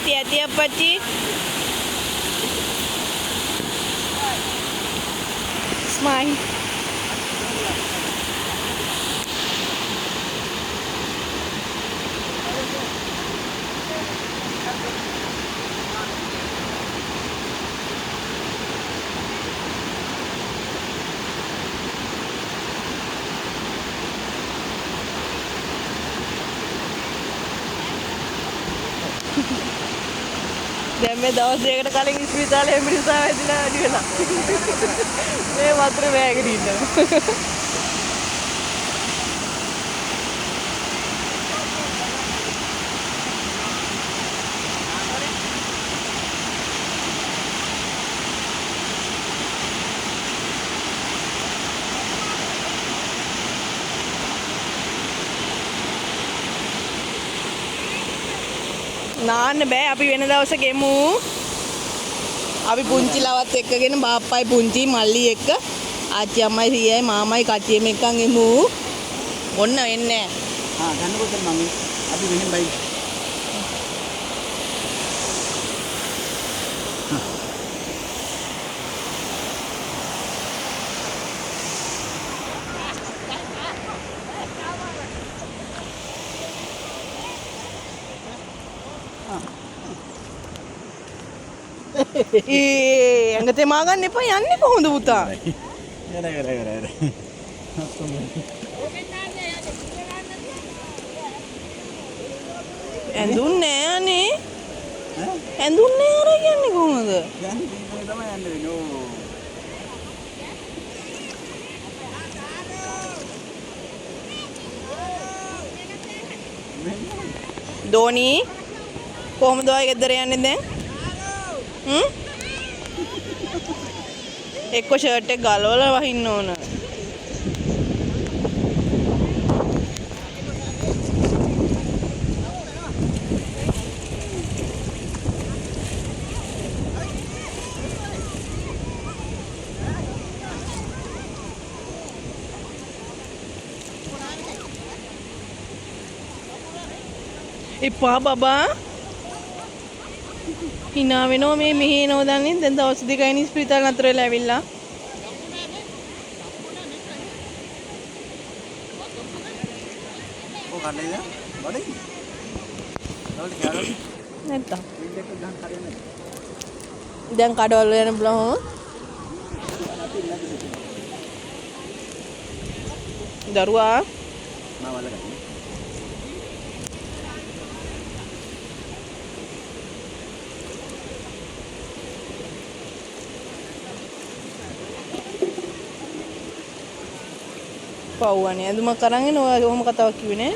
hati-hati appachi. Smile. දැන් මේ දවස් දෙකකට කලින් ඉස්පිරිතාලේ මිනිසා වැදිලා වැඩි වෙලා. මේ වතුර වැයගෙන ඉන්නවා. නාන්න බෑ අපි වෙන දවසක ගෙමු. අපි පුංචි ලවත් එක්කගෙන බාප්පයි පුංචි මල්ලි එක්ක ආච්චි අම්මයි සීයයි මාමයි කට්ටියම එක්කන් ගෙමු. ඔන්න වෙන්නේ. ගන්නකොට මම අපි වෙනින් බයි. ඇඟ තෙමා ගන්න එපා යන්නේ කොහොමද පුතා? ඇඳුන්නේ නෑ අනේ. ඇඳුන්නේ අර කියන්නේ කොහොමද? යන්නේ තමයි යන්න වෙන්නේ. දෝනි කොහොමද ඔය ගෙදර යන්නේ දැන්? එක්ක ෂර්ට් එක ගලවලා වහින්න ඕන. එපා බබා hina වෙනවා මේ මෙහෙ එනවා දන්නේ දැන් දවස් දෙකයිනේ ඉස්පිරිතාල නතර වෙලා ඇවිල්ලා ඔය කන්නේ බඩේ නෝල් කෑරොත් නැත්තා ඉන්දෙක් ගහන් කඩන්නේ දැන් කඩවල යන බලමු දරුවා මම වලගන්නේ පව්වනේ ඇඳුමක් අරන් එන ඔය ඔහොම කතාවක් කිව්වේ නේ